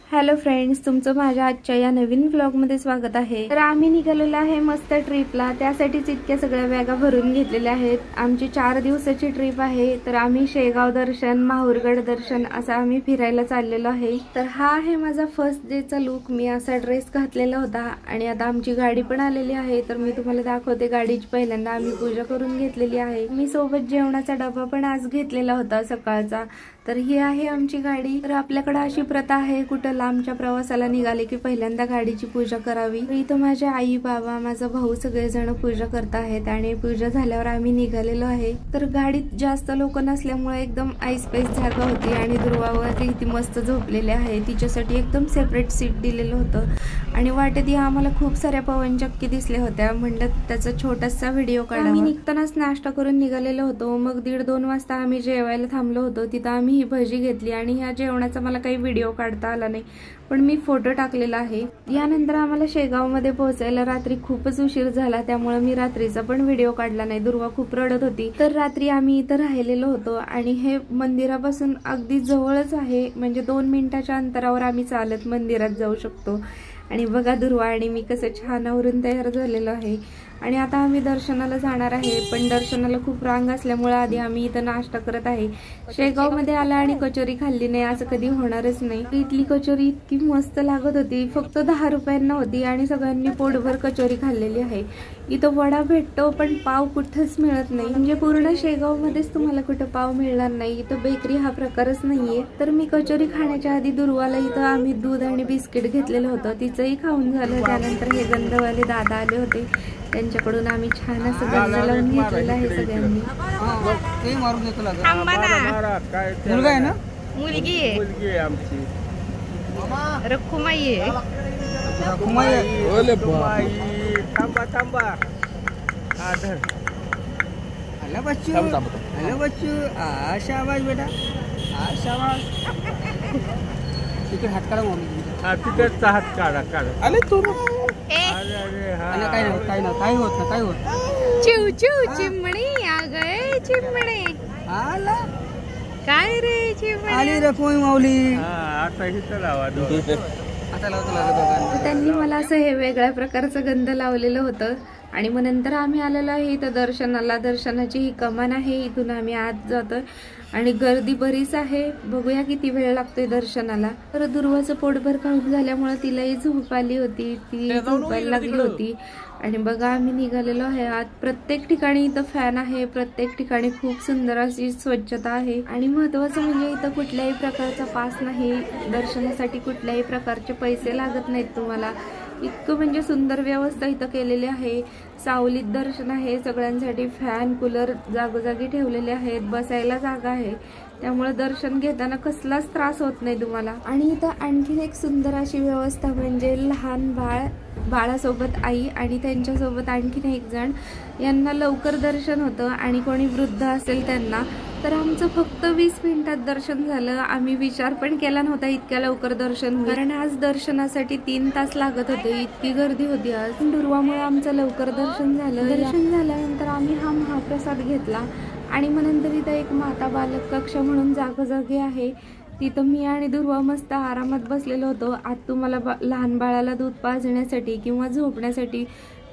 Hello friends, तुमचं माझ्या आजच्या या नवीन व्लॉगमध्ये स्वागत आहे। तर आम्ही निघालेलो आहे मस्त ट्रिपला, त्यासाठीच इतक्या सगळ्या बॅगा भरून घेतलेल्या आहेत। आमची 4 दिवसाची ट्रिप आहे। तर आम्ही शेगाव दर्शन, माहूरगड दर्शन असं आम्ही फिरायला चाललेलो आहे। तर हा आहे माझा फर्स्ट डेचा लुक। मी असा ड्रेस घातलेला होता आणि आता आमची गाडी पण आलेली आहे। तर मी तुम्हाला दाखवते गाडीची। पहिल्यांदा आम्ही पूजा करून घेतलेली आहे। मी सोबत जेवणाचा डबा पण आज घेतलेला होता सकाळचा। तर ही आहे आमची गाडी। तर आपल्याकडे अशी प्रथा आहे, कुठं लांबच्या प्रवासाला निघाले की पहिल्यांदा गाडीची पूजा करावी। इथं माझे आई, बाबा, माझा भाऊ सगळेजण पूजा करत आहेत आणि पूजा झाल्यावर आम्ही निघालेलो आहे। तर गाडीत जास्त लोक नसल्यामुळे एकदम ऐसपैस जागा होती आणि दुर्वावरती ती मस्त झोपलेली आहे। तिच्यासाठी एकदम सेपरेट सीट दिलेलं होतं आणि वाटेत आम्हाला खूप साऱ्या पवनचक्की दिसल्या होत्या। म्हणलं त्याचा छोटासा व्हिडिओ काढावा। आम्ही निघतानाच नाश्ता करून निघालेलो होतो। मग 1:30-2 वाजता आम्ही जेवायला थांबलो होतो। तिथं आम्ही ही भजी घेतली आणि ह्या जेवणाचा मला काही व्हिडिओ काढता आला नाही, पण मी फोटो टाकलेला आहे। यानंतर आम्हाला शेगाव मध्ये पोहोचायला रात्री खूपच उशीर झाला, त्यामुळे मी रात्रीचा पण व्हिडिओ काढला नाही। दुर्वा खूप रडत होती। तर रात्री आम्ही इथं राहिलेलो होतो आणि हे मंदिरापासून अगदी जवळच आहे, म्हणजे 2 मिनिटाच्या अंतरावर आम्ही चालत मंदिरात जाऊ शकतो। आणि बघा दुर्वा आणि मी कसं छान आवरून तयार झालेलो आहे। आणि आता आम्ही दर्शनाला जाणार आहे, पण दर्शनाला खूप रांग असल्यामुळे आधी आम्ही इथं नाश्ता करत आहे। शेगाव मध्ये आला आणि कचोरी खाल्ली नाही असं कधी होणारच नाही। इथली कचोरी इतकी मस्त लागत होती, फक्त 10 रुपयांना होती आणि सगळ्यांनी पोटभर कचोरी खाल्लेली आहे। इथं वडा भेटतो पण पाव कुठंच मिळत नाही, म्हणजे पूर्ण शेगाव मध्येच तुम्हाला कुठं पाव मिळणार नाही। इथं बेकरी हा प्रकारच नाहीये। तर मी कचोरी खाण्याच्या आधी दुर्वाला इथं आम्ही दूध आणि बिस्किट घेतलेलं होतं, तिचंही खाऊन झालं। त्यानंतर हे गंधवाले दादा आले होते, त्यांच्याकडून आम्ही छान असं गंध लावून घेतलेलं आहे सगळ्यांनी। मुलगा आहे ना? मुलगी आहे आमची रखुमाई आहे। थांबा आधर आला बच्चू, आला बच्चू, शाबाश बेटा, शाबाश। तिकडे हात काढा मम्मी, तिकडचा हात काढा। अरे तू काय होत चिव चिव चिमणी आ गए चिमणे। आला काय रे चिमणी आली रखुमाई माऊली। आता इथं लावा आता लावतो। त्यांनी मला असं हे वेगळ्या प्रकारचं गंध लावलेलं होतं आणि मग नंतर आम्ही आलेलो आहे इथं दर्शनाला। दर्शनाची ही कमान आहे, इथून आम्ही आत जातोय आणि गर्दी बरीच आहे। बघूया किती वेळ लागतोय दर्शनाला। तर दुर्वाचं पोटभर खाऊन झाल्यामुळे तिलाही झोप आली होती, ती झोपायला लागली होती। आणि बघा आम्ही निघालेलो आहे आत। प्रत्येक ठिकाणी इथं फॅन आहे, प्रत्येक ठिकाणी खूप सुंदर अशी स्वच्छता आहे आणि महत्वाचं म्हणजे इथं कुठल्याही प्रकारचा पास नाही, दर्शनासाठी कुठल्याही प्रकारचे पैसे लागत नाहीत तुम्हाला। इतकं म्हणजे सुंदर व्यवस्था इथं केलेली आहे। सावलीत दर्शन आहे, सगळ्यांसाठी फॅन, कूलर जागोजागी ठेवलेले आहेत, बसायला जागा आहे, त्यामुळे दर्शन घेताना कसलाच त्रास होत नाही तुम्हाला। आणि इथं आणखीन एक सुंदर अशी व्यवस्था म्हणजे लहान बाळासोबत आई आणि त्यांच्यासोबत आणखीन एक जण, यांना लवकर दर्शन होतं आणि कोणी वृद्ध असेल त्यांना। तर आमचं फक्त 20 मिनिटात दर्शन झालं। आम्ही विचार पण केला नव्हता इतक्या लवकर दर्शन होईल, कारण आज दर्शनासाठी 3 तास लागत होते, इतकी गर्दी होती आज। दुर्वामुळे आमचं लवकर दर्शन झालं। दर्शन झाल्यानंतर आम्ही हा महाप्रसाद घेतला आणि मग नंतर इथं एक माता बालक कक्ष म्हणून जागोजागी आहे, तिथं मी आणि दुर्वा मस्त आरामात बसलेलो होतो। आत तुम्हाला लहान बाळाला दूध पाजण्यासाठी किंवा झोपण्यासाठी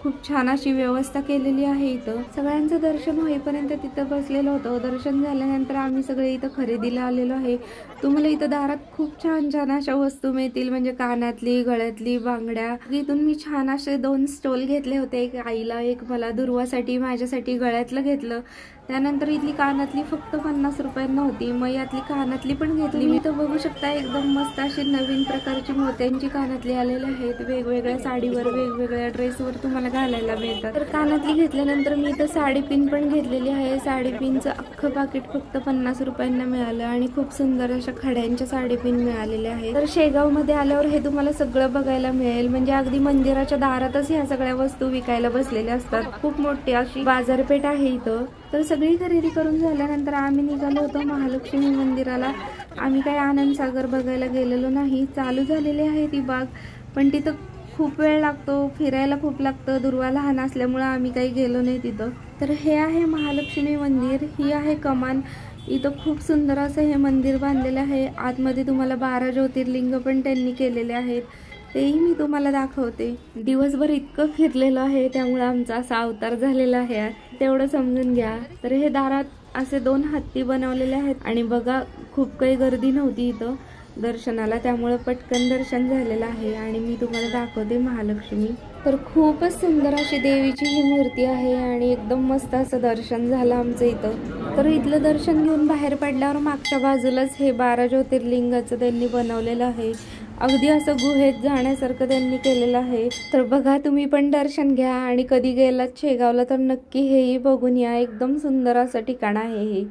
खूप छान अशी व्यवस्था केलेली आहे। इथं सगळ्यांचं दर्शन होईपर्यंत तिथं बसलेलो होतो। दर्शन झाल्यानंतर आम्ही सगळे इथं खरेदीला आलेलो आहे। तुम्हाला इथं दारात खूप छान छान अशा वस्तू मिळतील, म्हणजे कानातली, गळ्यातली, बांगड्या। इथून मी छान असे 2 स्टॉल घेतले होते, एक आईला, एक मला। दुर्वासाठी माझ्यासाठी गळ्यातलं घेतलं। त्यानंतर इथली कानातली फक्त 50 रुपयांना होती, मग यातली कानातली पण घेतली। मी इथं बघू शकता एकदम मस्त अशी नवीन प्रकारची मोत्यांची कानातली आलेली आहेत, वेगवेगळ्या साडीवर, वेगवेगळ्या ड्रेसवर तुम्हाला घालायला मिळतात। तर कानातली घेतल्यानंतर मी इथं साडी पिन पण घेतलेली आहे। साडी पिनचं अख्खं पाकिट फक्त 50 रुपयांना मिळालं आणि खूप सुंदर अशा खड्यांच्या साडी पिन मिळालेल्या आहेत। तर शेगाव मध्ये आल्यावर हे तुम्हाला सगळं बघायला मिळेल, म्हणजे अगदी मंदिराच्या दारातच ह्या सगळ्या वस्तू विकायला बसलेल्या असतात। खूप मोठी अशी बाजारपेठ आहे इथं। तर सगळी खरेदी करून झाल्यानंतर आम्ही निघालो होतो महालक्ष्मी मंदिराला। आम्ही काही आनंद सागर बघायला गेलेलो नाही, चालू झालेली आहे ती बाग, पण तिथं खूप वेळ लागतो, फिरायला खूप लागतं। दुर्वा लहान असल्यामुळे आम्ही काही गेलो नाही तिथं। तर हे आहे महालक्ष्मी मंदिर, ही आहे कमान। इथं खूप सुंदर असं हे मंदिर बांधलेलं आहे. आतमध्ये तुम्हाला 12 ज्योतिर्लिंग पण त्यांनी केलेले आहेत, तेही मी तुम्हाला दाखवते. दिवसभर इतकं फिरलेलं आहे त्यामुळे आमचा असा अवतार झालेला आहे, तेवढं समजून घ्या. तर हे दारात असे 2 हत्ती बनवलेले आहेत आणि बघा खूप काही गर्दी नव्हती इथं दर्शनाला, त्यामुळे पटकन दर्शन झालेलं आहे. आणि मी तुम्हाला दाखवते महालक्ष्मी. तर खूपच सुंदर अशी देवीची ही मूर्ती आहे आणि एकदम मस्त असं दर्शन झालं आमचं इथं. तर इथलं दर्शन घेऊन बाहेर पडल्यावर मागच्या बाजूलाच हे 12 ज्योतिर्लिंगाचं त्यांनी बनवलेलं आहे. अगदी असं गुहेत जाण्यासारखं त्यांनी केलेलं आहे. तर बघा तुम्ही पण दर्शन घ्या आणि कधी गेलात शेगावला तर नक्की हेही बघून या. एकदम सुंदर असं ठिकाण आहे हे.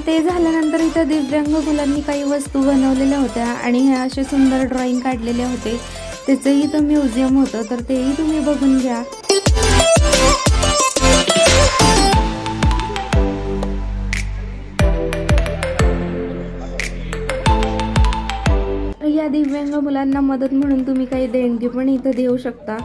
ते झाल्यानंतर इथं दिव्यांग मुलांनी काही वस्तू बनवलेल्या होत्या आणि ह्या असे सुंदर ड्रॉइंग काढलेले होते. त्याचंही इथं म्युझियम होतं, तर तेही तुम्ही बघून घ्या. या दिव्यांग मुलांना मदत म्हणून तुम्ही काही देणगी पण इथं देऊ शकता.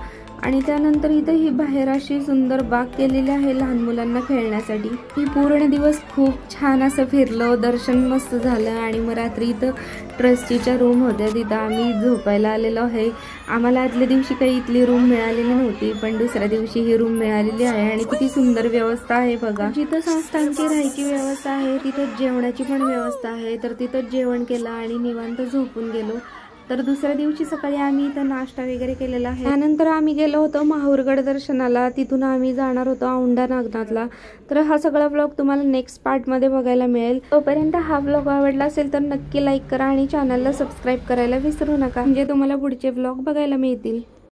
आणि त्यानंतर इथं ही बाहेर अशी सुंदर बाग केलेली आहे लहान मुलांना खेळण्यासाठी. ही पूर्ण दिवस खूप छान असं फिरलो, दर्शन मस्त झालं. आणि मग रात्री इथं ट्रस्टीच्या रूम होत्या, तिथं आम्ही झोपायला आलेलो आहे. आम्हाला आदल्या दिवशी काही इथली रूम मिळालेली नव्हती, पण दुसऱ्या दिवशी ही रूम मिळालेली आहे. आणि किती सुंदर व्यवस्था आहे बघा. जिथं संस्थांची राहायची व्यवस्था आहे तिथं जेवणाची पण व्यवस्था आहे. तर तिथंच जेवण केलं आणि निवांत झोपून गेलो. तर दुसऱ्या दिवशी सकाळी आम्ही इथं नाश्ता वगैरे केलेला आहे. त्यानंतर आम्ही गेलो होतो माहूरगड दर्शनाला. तिथून आम्ही जाणार होतो औंढा नागनाथला. तर हा सगळा व्लॉग तुम्हाला नेक्स्ट पार्टमध्ये बघायला मिळेल. तोपर्यंत हा व्लॉग आवडला असेल तर नक्की लाईक करा आणि चॅनलला सबस्क्राईब करायला विसरू नका, म्हणजे तुम्हाला पुढचे व्लॉग बघायला मिळतील.